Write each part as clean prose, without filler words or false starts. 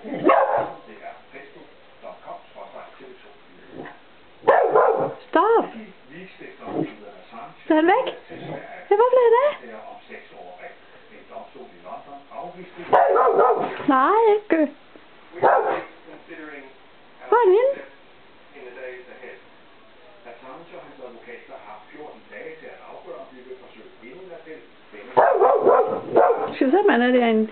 Stop! Så er han væk? Ja, hvor blev det? Nej, ikke. Hvor er han henne? Skal vi se, om han er derinde?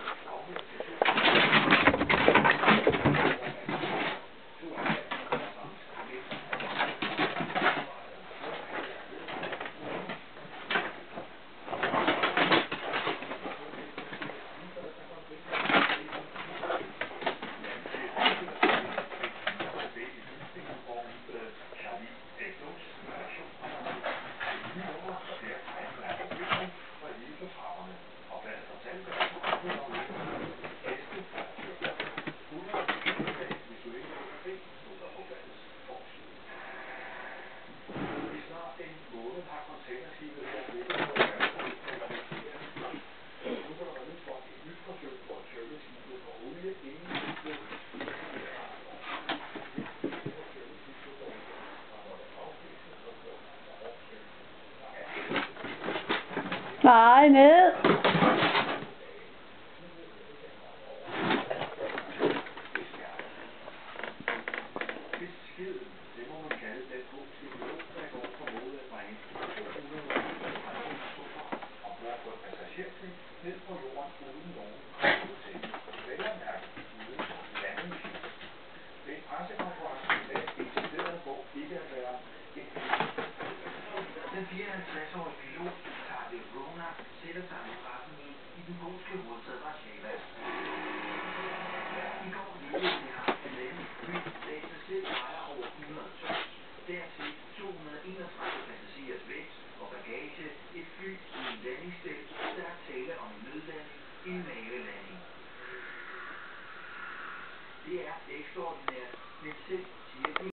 Nej, ned. Den 54-årige pilot Tadej Rona sætter sig ved pressemødet i den polske hovedstad Warszawa. I går levede det ham halvandet fly, der i sig selv vejer over 100 tons. Dertil 231 passagerers vægt og bagage, et fly i en landingsstel, der er tale om en nødlanding, en mavelanding. Det er ekstraordinært, men selv siger